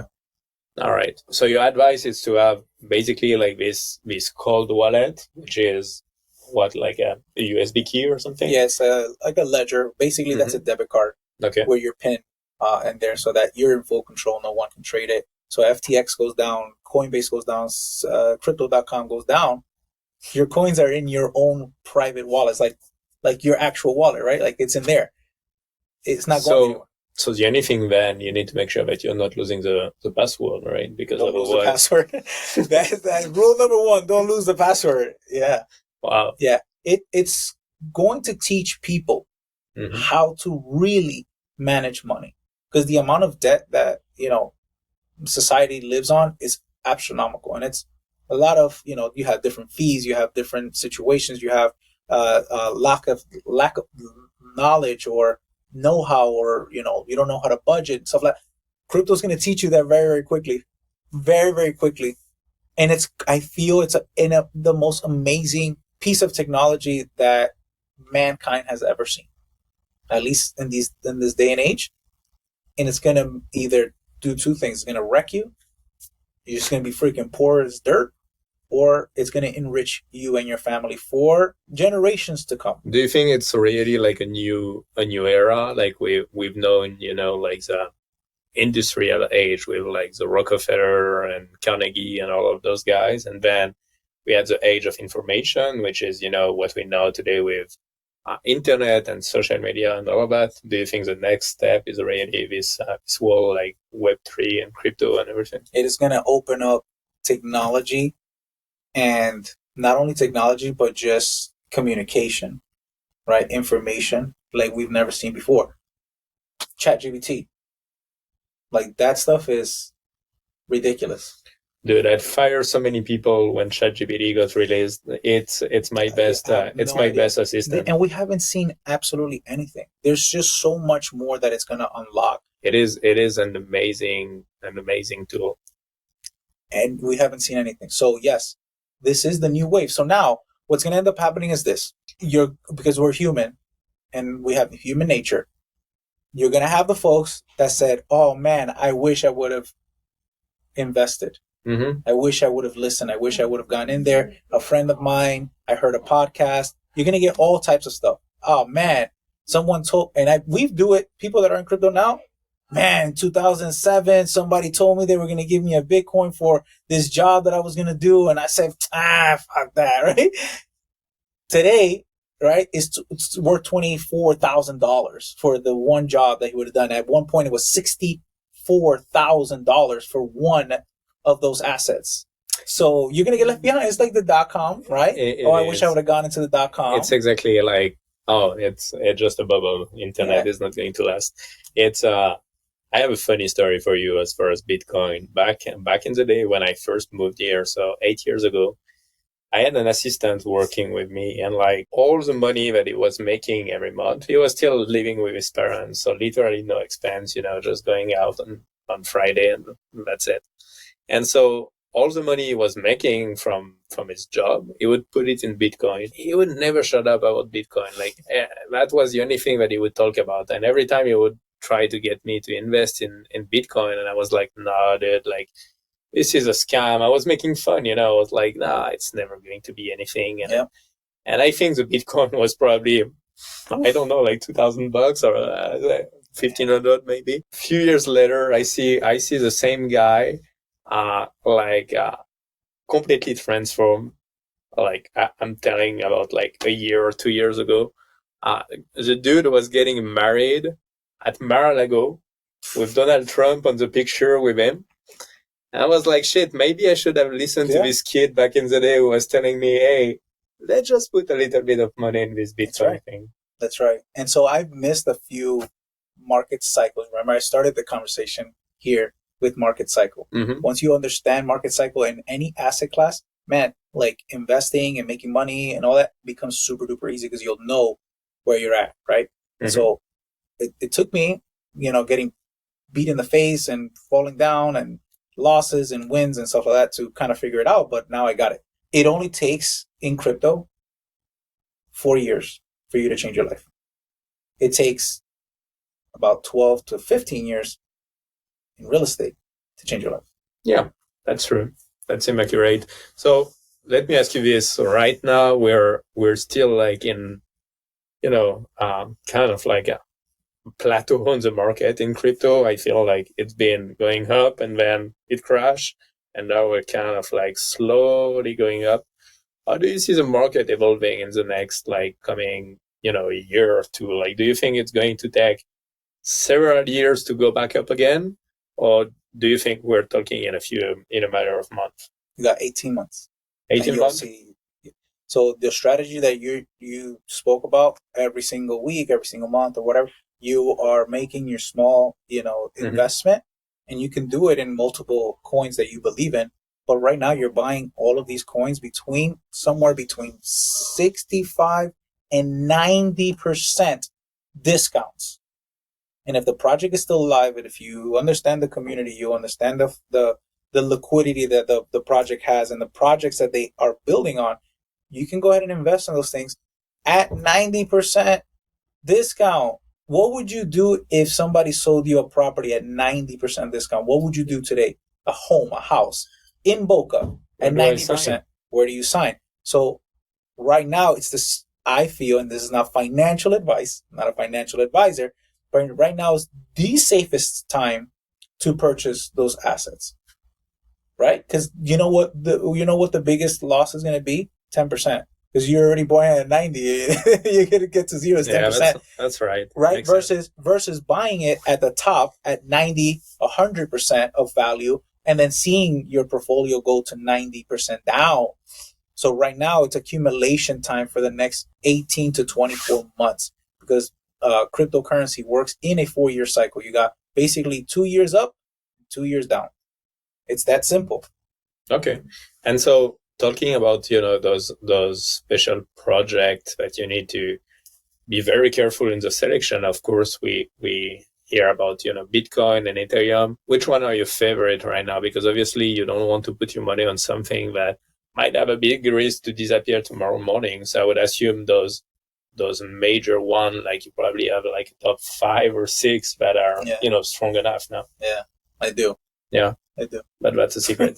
All right. So your advice is to have basically like this cold wallet, which is what, like a USB key or something? Yes, like a ledger. Basically, that's a debit card. Okay. Where your PIN in there, so that you're in full control. No one can trade it. So FTX goes down, Coinbase goes down, crypto.com goes down. Your coins are in your own private wallet. It's like your actual wallet, right? Like it's in there. It's not going anywhere. So the only thing then, you need to make sure that you're not losing the password, right? Because don't lose the password. That's rule number one. Don't lose the password. Yeah. Wow. Yeah. It's going to teach people how to really manage money, because the amount of debt that, society lives on is astronomical. And it's a lot of, you have different fees, you have different situations, you have lack of knowledge or know-how, or you don't know how to budget and stuff like that. Crypto is going to teach you that very, very quickly, very, very quickly. And I feel it's the most amazing piece of technology that mankind has ever seen, at least in this day and age. And it's going to either do two things. It's going to wreck you. You're just going to be freaking poor as dirt, or it's going to enrich you and your family for generations to come. Do you think it's really like a new era? Like we've known, like the industrial age with like the Rockefeller and Carnegie and all of those guys. And then we had the age of information, which is, what we know today with internet and social media and all of that. Do you think the next step is already this whole like Web3 and crypto and everything? It is going to open up technology, and not only technology, but just communication, right? Information like we've never seen before. ChatGPT. Like that stuff is ridiculous. Dude, I'd fire so many people when ChatGPT got released. It's my best best assistant. And we haven't seen absolutely anything. There's just so much more that it's gonna unlock. It is an amazing tool. and we haven't seen anything. So yes, this is the new wave. So now what's going to end up happening is this. Because we're human and we have human nature, you're going to have the folks that said, oh man, I wish I would have invested. Mm-hmm. I wish I would have listened. I wish I would have gone in there. A friend of mine, I heard a podcast. You're going to get all types of stuff. Oh man, someone told, and we do it. People that are in crypto now, man, 2007, somebody told me they were going to give me a Bitcoin for this job that I was going to do. And I said, fuck that, right? Today, right, it's worth $24,000 for the one job that he would have done. At one point, it was $64,000 for one of those assets. So you're going to get left behind. It's like the .com, right? I wish I would have gone into the .com. It's exactly like, it's just a bubble. Internet is not going to last. It's, I have a funny story for you as far as Bitcoin. Back in the day when I first moved here, so 8 years ago, I had an assistant working with me, and like all the money that he was making every month, he was still living with his parents. So literally no expense, just going out on Friday and that's it. And so all the money he was making from his job, he would put it in Bitcoin. He would never shut up about Bitcoin. Like that was the only thing that he would talk about. And every time he would try to get me to invest in Bitcoin, and I was like, no, dude, like, this is a scam. I was making fun, I was like, nah, it's never going to be anything. And I think the Bitcoin was probably, I don't know, like $2,000 or 1,500 maybe. A few years later, I see the same guy, completely transformed. Like I'm telling about like a year or 2 years ago. The dude was getting married at Mar-a-Lago with Donald Trump on the picture with him. And I was like, shit, maybe I should have listened to this kid back in the day who was telling me, hey, let's just put a little bit of money in this Bitcoin thing. That's right. And so I've missed a few market cycles. Remember, I started the conversation here with market cycle. Mm-hmm. Once you understand market cycle in any asset class, man, like investing and making money and all that becomes super duper easy because you'll know where you're at, right? Mm-hmm. So it took me, getting beat in the face and falling down and losses and wins and stuff like that to kind of figure it out. But now I got it. It only takes in crypto 4 years for you to change your life. It takes about 12 to 15 years in real estate to change your life. Yeah, that's true. That's accurate. So let me ask you this. So right now we're still like in, kind of like a plateau on the market in crypto. I feel like it's been going up and then it crashed, and now we're kind of like slowly going up. How do you see the market evolving in the next like coming, a year or two? Like, do you think it's going to take several years to go back up again, or do you think we're talking in a matter of months? You got 18 months. 18 months. So the strategy that you spoke about every single week, every single month, or whatever, you are making your small, investment, and you can do it in multiple coins that you believe in. But right now you're buying all of these coins somewhere between 65 and 90% discounts. And if the project is still alive, and if you understand the community, you understand the liquidity that the project has and the projects that they are building on, you can go ahead and invest in those things at 90% discount. What would you do if somebody sold you a property at 90% discount? What would you do today? A home, a house in Boca at 90%. Where do you sign? So right now it's this, I feel, and this is not financial advice, not a financial advisor, but right now is the safest time to purchase those assets. Right? Because you know what the biggest loss is going to be? 10%. Because you're already buying at 90, you're going to get to zero. It's 10%. Yeah, that's right. Right? Versus buying it at the top at 90, 100% of value, and then seeing your portfolio go to 90% down. So right now it's accumulation time for the next 18 to 24 months because cryptocurrency works in a 4-year cycle. You got basically 2 years up, 2 years down. It's that simple. Okay. And so talking about, those special projects that you need to be very careful in the selection. Of course, we hear about, Bitcoin and Ethereum. Which one are your favorite right now? Because obviously you don't want to put your money on something that might have a big risk to disappear tomorrow morning. So I would assume those major one, like you probably have like top 5 or 6 that are, strong enough now. Yeah, I do. Yeah, I do. But that's a secret.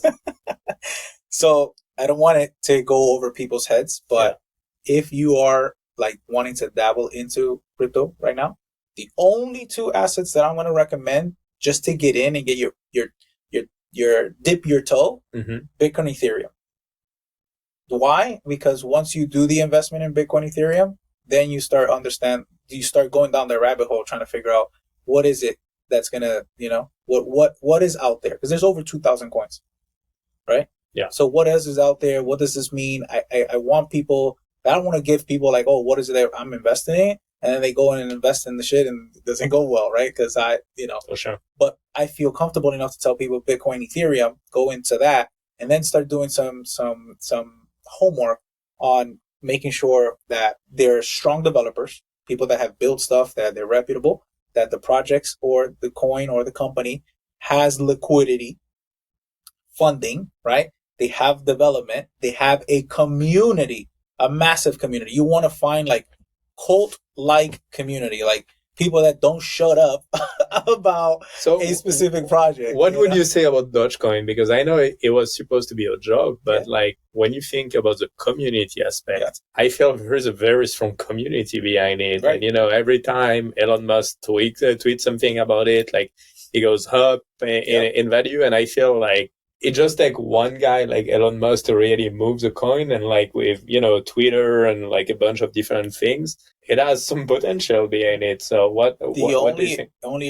So I don't want it to go over people's heads, but if you are like wanting to dabble into crypto right now, the only 2 assets that I'm going to recommend just to get in and get your dip your toe, Bitcoin, Ethereum. Why? Because once you do the investment in Bitcoin, Ethereum, then you start going down the rabbit hole trying to figure out what is it that's going to, what is out there? Because there's over 2,000 coins, right? Yeah. So what else is out there? What does this mean? I want people, I don't want to give people like, oh, what is it that I'm investing in? And then they go in and invest in the shit and it doesn't go well, right? Because For sure. But I feel comfortable enough to tell people Bitcoin, Ethereum, go into that and then start doing some homework on making sure that they're strong developers, people that have built stuff, that they're reputable, that the projects or the coin or the company has liquidity, funding, right? They have development. They have a community, a massive community. You want to find like cult-like community, like people that don't shut up about a specific project. What would you say about Dogecoin? Because I know it was supposed to be a joke, but like when you think about the community aspect, I feel there's a very strong community behind it. Right. And every time Elon Musk tweets something about it, like it goes up in value, and I feel like it just take one guy like Elon Musk to really move the coin, and like with Twitter and like a bunch of different things, it has some potential behind it. So what do you think? The only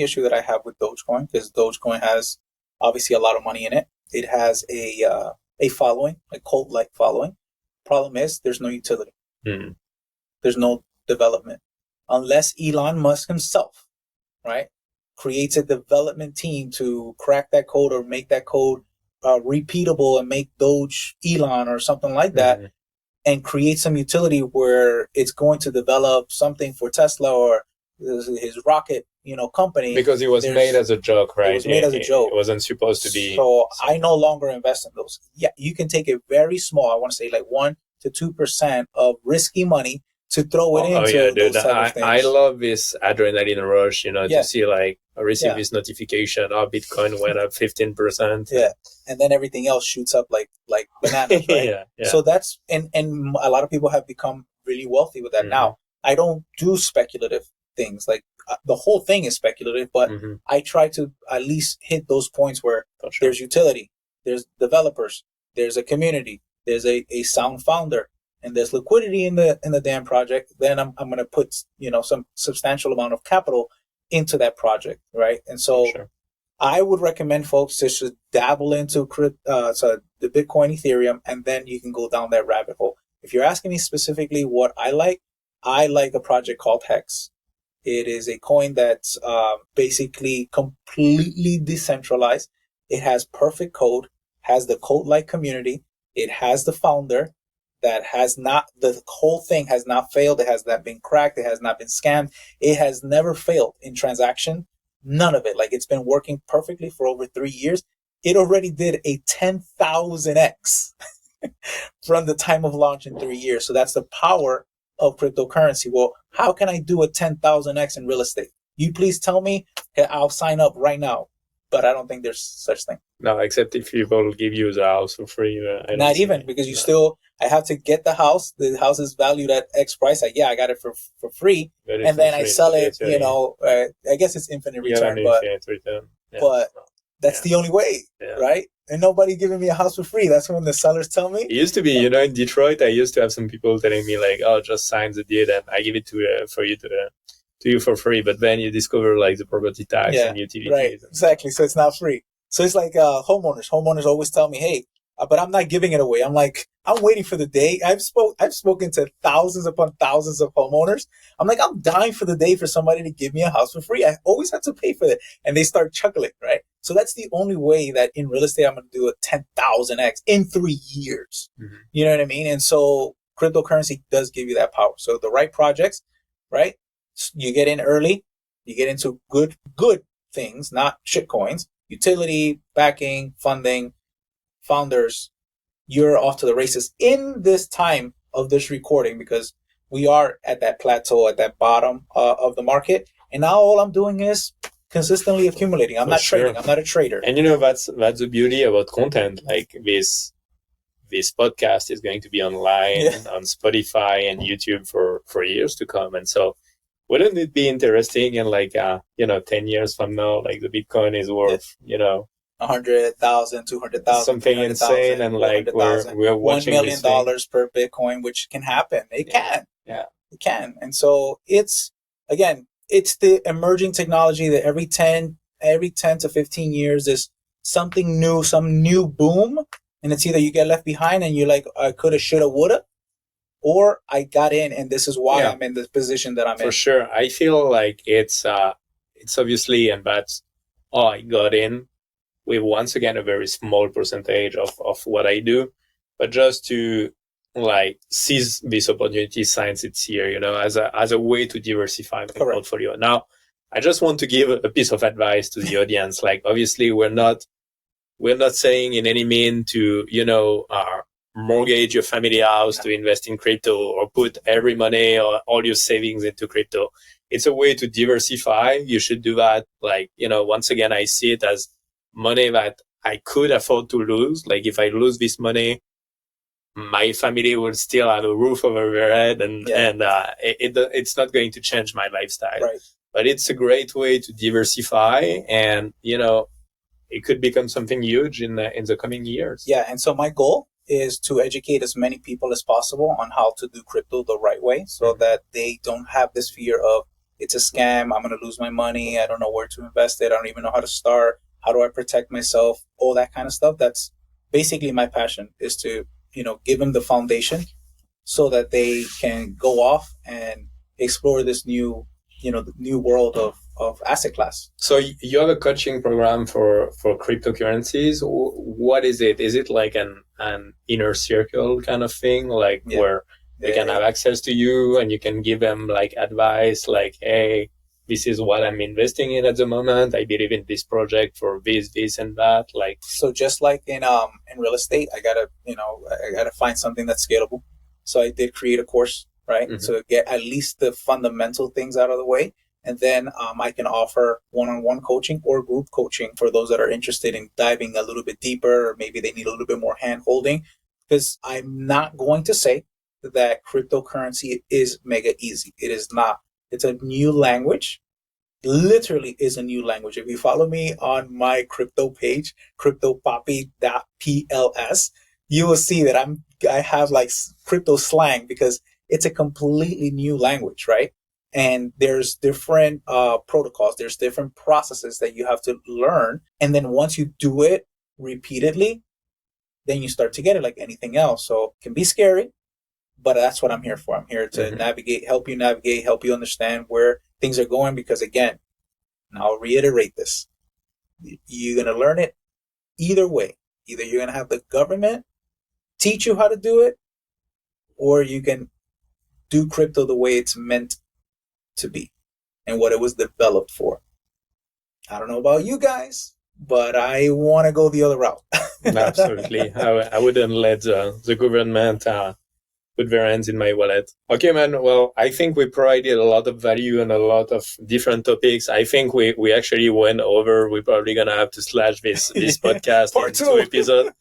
issue that I have with Dogecoin, because Dogecoin has obviously a lot of money in it. It has a following, a cult-like following. Problem is, there's no utility. There's no development, unless Elon Musk himself, right, creates a development team to crack that code or make that code repeatable and make Doge Elon or something like that, and create some utility where it's going to develop something for Tesla or his rocket, company. Because it was made as a joke, right? It was made as a joke. It wasn't supposed to be. So I no longer invest in those. Yeah, you can take a very small, I want to say like 1 to 2% of risky money to throw it into those type of things. I love this adrenaline rush, to see like receive this notification, Bitcoin went up 15%. Yeah. And then everything else shoots up like bananas, right? So that's, and a lot of people have become really wealthy with that. Now, I don't do speculative things. Like the whole thing is speculative, but I try to at least hit those points where there's utility, there's developers, there's a community, there's a sound founder, and there's liquidity in the damn project. Then I'm going to put, some substantial amount of capital into that project, right? And so I would recommend folks to just dabble into the Bitcoin, Ethereum, and then you can go down that rabbit hole. If you're asking me specifically what I like a project called Hex. It is a coin that's basically completely decentralized. It has perfect code, has the code-like community. It has the founder that the whole thing has not failed. It has not been cracked. It has not been scammed. It has never failed in transaction. None of it. Like, it's been working perfectly for over 3 years. It already did a 10,000x from the time of launch in 3 years. So that's the power of cryptocurrency. Well, how can I do a 10,000x in real estate? You please tell me. Okay, I'll sign up right now. But I don't think there's such thing. No, except if people give you the house for free. Not even, because I have to get the house. The house is valued at X price. I got it for free. And then I sell it, I guess it's infinite return. But that's the only way, right? And nobody giving me a house for free. That's when the sellers tell me. It used to be, in Detroit, I used to have some people telling me like, oh, just sign the deal and I give it to you for free. But then you discover like the property tax and utilities. Right, exactly. So it's not free. So it's like homeowners. Homeowners always tell me, hey, but I'm not giving it away. I'm like, I'm waiting for the day. I've spoken to thousands upon thousands of homeowners. I'm like, I'm dying for the day for somebody to give me a house for free. I always have to pay for it. And they start chuckling, right? So that's the only way that in real estate, I'm going to do a 10,000x in 3 years. Mm-hmm. You know what I mean? And so cryptocurrency does give you that power. So the right projects, right? You get in early. you get into good things, not shit coins, utility, backing, funding, founders, you're off to the races in this time of this recording, because we are at that plateau, at that bottom of the market. And now all I'm doing is consistently accumulating. I'm not trading. I'm not a trader. And that's the beauty about content. Like this podcast is going to be online on Spotify and YouTube for years to come. And so wouldn't it be interesting in 10 years from now, like the Bitcoin is worth, 100,000, 200,000, something insane, and we're watching $1 million per Bitcoin, which can happen. It can. And so it's the emerging technology that every 10 to 15 years is something new, some new boom. And it's either you get left behind and you're like, I coulda, shoulda, woulda, or I got in and this is why I'm in the position that I'm in. For sure. I feel like it's obviously, and that's I got in with, once again, a very small percentage of what I do, but just to seize this opportunity since it's here, as a way to diversify my portfolio. Now, I just want to give a piece of advice to the audience. Obviously, we're not saying in any means to, mortgage your family house to invest in crypto or put every money or all your savings into crypto. It's a way to diversify. You should do that. Once again, I see it as money that I could afford to lose. If I lose this money, my family will still have a roof over their head, and it's not going to change my lifestyle. Right. But it's a great way to diversify, and it could become something huge in the coming years. Yeah, and so my goal is to educate as many people as possible on how to do crypto the right way, so that they don't have this fear of it's a scam, I'm going to lose my money, I don't know where to invest it, I don't even know how to start, how do I protect myself, all that kind of stuff. That's basically my passion, is to give them the foundation so that they can go off and explore this new, the new world of asset class. So you have a coaching program for cryptocurrencies. What is it? Is it like an inner circle kind of thing, where they can have access to you and you can give them advice, hey, this is what I'm investing in at the moment. I believe in this project for this and that. So just like in real estate, I gotta find something that's scalable. So I did create a course, right? Mm-hmm. So get at least the fundamental things out of the way. And then I can offer one-on-one coaching or group coaching for those that are interested in diving a little bit deeper, or maybe they need a little bit more hand-holding. Because I'm not going to say that cryptocurrency is mega easy. It is not. It's a new language. Literally is a new language. If you follow me on my crypto page, cryptopoppy.pls, you will see that I have crypto slang, because it's a completely new language, right? And there's different protocols, there's different processes that you have to learn. And then once you do it repeatedly, then you start to get it like anything else. So it can be scary, but that's what I'm here for. I'm here to help you navigate, help you understand where things are going. Because again, and I'll reiterate this, you're going to learn it either way. Either you're going to have the government teach you how to do it, or you can do crypto the way it's meant to be and what it was developed for. I don't know about you guys, but I want to go the other route. Absolutely. I wouldn't let the government put their hands in my wallet. Okay, man. Well, I think we provided a lot of value and a lot of different topics. I think we actually went over. We're probably going to have to slash this podcast Part in 2 episodes.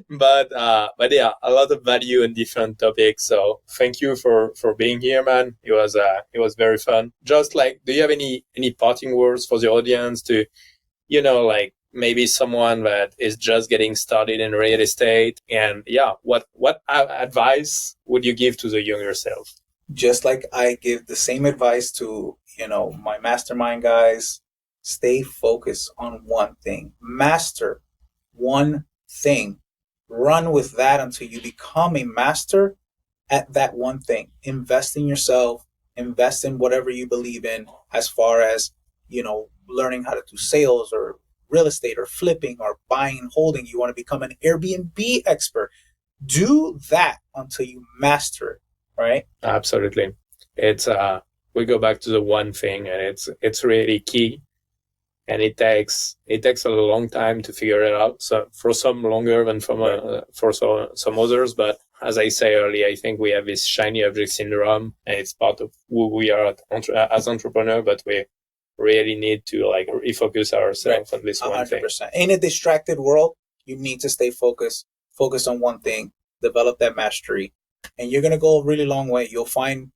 But yeah, a lot of value in different topics. So thank you for being here, man. It was very fun. Just do you have any parting words for the audience to, maybe someone that is just getting started in real estate? And what advice would you give to the younger self? Just like I give the same advice to, my mastermind guys, stay focused on one thing, master one thing, run with that until you become a master at that one thing. Invest in yourself, invest in whatever you believe in, as far as, learning how to do sales or real estate or flipping or buying and holding. You want to become an Airbnb expert. Do that until you master it, right? Absolutely. It's we go back to the one thing, and it's really key. And it takes a long time to figure it out. So for some longer than for some others. But as I say earlier, I think we have this shiny object syndrome, and it's part of who we are as entrepreneurs. But we really need to like refocus ourselves on this 100%. One thing. In a distracted world, you need to stay focused on one thing, develop that mastery, and you're gonna go a really long way. You'll find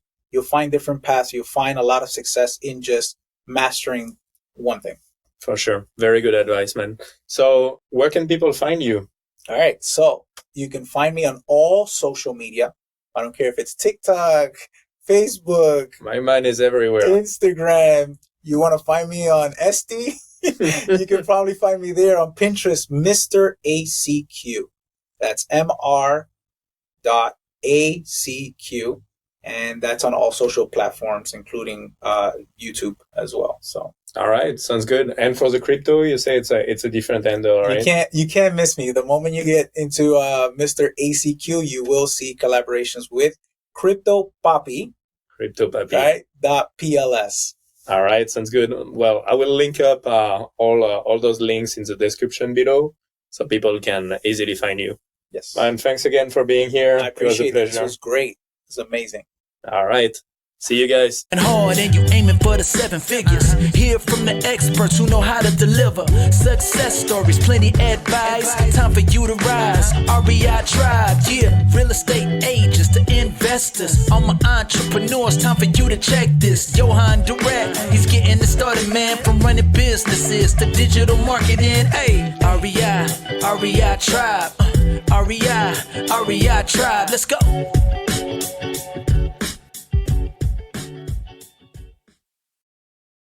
different paths. You'll find a lot of success in just mastering one thing. For sure. Very good advice, man. So where can people find you? All right. So you can find me on all social media. I don't care if it's TikTok, Facebook. My mind is everywhere. Instagram. You want to find me on SD? You can probably find me there on Pinterest, Mr. ACQ. That's Mr.ACQ. And that's on all social platforms, including YouTube as well. So. All right, sounds good. And for the crypto, you say it's a different handle, right? You can't miss me. The moment you get into Mr. ACQ, you will see collaborations with Crypto Papi. Right? .pls. All right, sounds good. Well, I will link up all those links in the description below, so people can easily find you. Yes. And thanks again for being here. I appreciate it. Was a pleasure. This was great. It's amazing. All right. See you guys. And hard and you aiming for the 7 figures. Hear from the experts who know how to deliver. Success stories, plenty advice. Time for you to rise. REI Tribe, yeah. Real estate agents to investors. All my entrepreneurs, time for you to check this. Johan Direct, he's getting it started, man. From running businesses to digital marketing. Hey, REI Tribe. REI Tribe. Let's go.